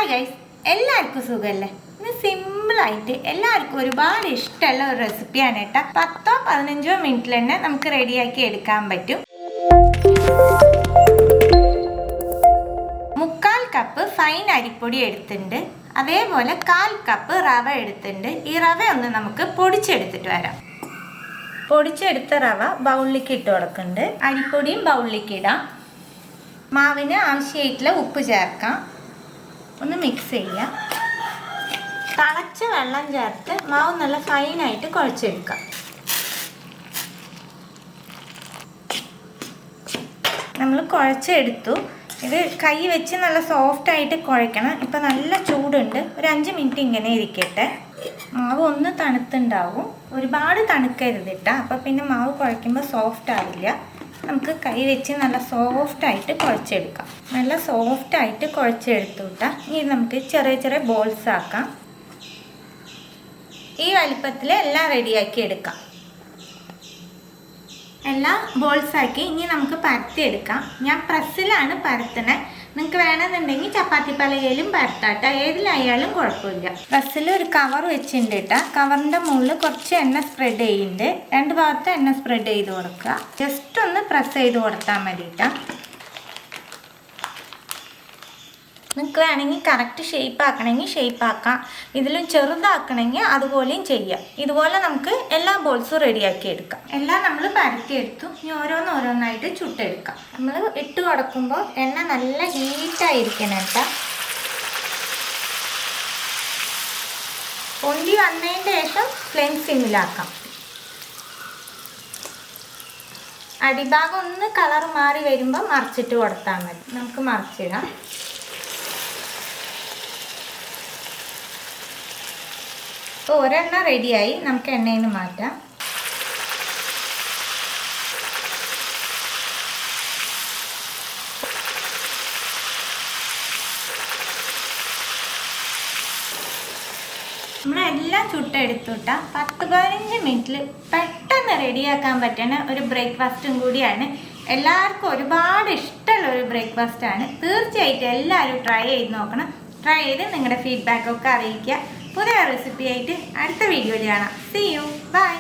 Guys, എല്ലാവർക്കും സുഖമല്ലേ? ഇത് സിമ്പിളായിട്ട് എല്ലാവർക്കും ഒരുപാട് ഇഷ്ടമുള്ള ഒരു റെസിപ്പിയാണ് കേട്ടോ. 10-15 മിനിറ്റിൽ തന്നെ നമുക്ക് റെഡിയാക്കി എടുക്കാൻ പറ്റും. 1/4 കപ്പ് ഫൈൻ അരിപ്പൊടി എടുത്തിട്ടുണ്ട്. അതേപോലെ 1/4 കപ്പ് റവ എടുത്തിട്ടുണ്ട്. ഈ റവ ഒന്ന് നമുക്ക് പൊടിച്ചെടുത്തിട്ട് വരാം. പൊടിച്ചെടുത്ത റവ ബൗളിലേക്ക് ഇട്ട് കൊടുക്കുന്നുണ്ട്. അരിപ്പൊടിയും ബൗളിലേക്ക് ഇടാം. മാവിന് ആവശ്യമായിട്ടുള്ള ഉപ്പ് ചേർക്കാം. ഒന്ന് മിക്സ് ചെയ്യാം. തിളച്ച വെള്ളം ചേർത്ത് മാവ് നല്ല ഫൈനായിട്ട് കുഴച്ചെടുക്കാം. നമ്മൾ കുഴച്ചെടുത്തു. ഇത് കൈ വെച്ച് നല്ല സോഫ്റ്റായിട്ട് കുഴക്കണം. ഇപ്പം നല്ല ചൂടുണ്ട്. ഒരു 5 മിനിറ്റ് ഇങ്ങനെ ഇരിക്കട്ടെ. മാവ് ഒന്ന് തണുത്തുണ്ടാവും. ഒരുപാട് തണുക്കരുത് കേട്ടോ. അപ്പം പിന്നെ മാവ് കുഴയ്ക്കുമ്പോൾ സോഫ്റ്റ് ആവില്ല. നമുക്ക് കൈ വെച്ച് നല്ല സോഫ്റ്റായിട്ട് കുഴച്ചെടുക്കാം. നല്ല സോഫ്റ്റായിട്ട് കുഴച്ചെടുത്തു കേട്ടോ. ഇനി നമുക്ക് ചെറിയ ചെറിയ ബോൾസ് ആക്കാം. ഈ വലിപ്പത്തിൽ എല്ലാം റെഡിയാക്കി എടുക്കാം. എല്ലാം ബോൾസാക്കി ഇനി നമുക്ക് പരത്തിയെടുക്കാം. ഞാൻ പ്രസ്സിലാണ് പരത്തണേ. നിങ്ങൾക്ക് വേണമെന്നുണ്ടെങ്കിൽ ചപ്പാത്തി പലകയിലും പരത്താട്ടോ. ഏതിലായാലും കുഴപ്പമില്ല. പ്രസ്സിൽ ഒരു കവർ വെച്ചിട്ടുണ്ട് കേട്ടോ. കവറിൻ്റെ മുകളിൽ കുറച്ച് എണ്ണ സ്പ്രെഡ് ചെയ്യുന്നുണ്ട്. 2 ഭാഗത്ത് എണ്ണ സ്പ്രെഡ് ചെയ്ത് കൊടുക്കുക. ജസ്റ്റ് ഒന്ന് പ്രസ് ചെയ്ത് കൊടുത്താൽ മതി കേട്ടോ. നിങ്ങൾക്ക് വേണമെങ്കിൽ കറക്റ്റ് ഷേപ്പ് ആക്കണമെങ്കിൽ ഷേപ്പ് ആക്കാം. ഇതിലും ചെറുതാക്കണമെങ്കിൽ അതുപോലെയും ചെയ്യാം. ഇതുപോലെ നമുക്ക് എല്ലാ ബോൾസും റെഡിയാക്കി എടുക്കാം. എല്ലാം നമ്മൾ പരത്തിയെടുത്തു. ഇനി ഓരോന്നോരോന്നായിട്ട് ചുട്ടെടുക്കാം. നമ്മൾ ഇട്ട് കൊടുക്കുമ്പോൾ എണ്ണ നല്ല ഹീറ്റായിരിക്കണം കേട്ടോ. പൊന്തി വന്നതിന് ശേഷം ഫ്ലെയിം സിമ്മിലാക്കാം. അടിഭാഗം ഒന്ന് കളർ മാറി വരുമ്പോൾ മറിച്ചിട്ട് കൊടുത്താൽ മതി. നമുക്ക് മറിച്ചിടാം. ഇപ്പോൾ ഒരെണ്ണ റെഡിയായി. നമുക്ക് എണ്ണയിൽ നിന്ന് മാറ്റാം. നമ്മളെല്ലാം ചുട്ടെടുത്തു കേട്ടോ. 10-15 മിനിറ്റിൽ പെട്ടെന്ന് റെഡിയാക്കാൻ പറ്റുന്ന ഒരു ബ്രേക്ക്ഫാസ്റ്റും കൂടിയാണ്. എല്ലാവർക്കും ഒരുപാട് ഇഷ്ടമുള്ള ഒരു ബ്രേക്ക്ഫാസ്റ്റാണ്. തീർച്ചയായിട്ടും എല്ലാവരും ട്രൈ ചെയ്ത് നോക്കണം. ട്രൈ ചെയ്ത് നിങ്ങളുടെ ഫീഡ്ബാക്കൊക്കെ അറിയിക്കുക. പുതിയ റെസിപ്പി ആയിട്ട് അടുത്ത വീഡിയോയിൽ കാണാം. See you. Bye.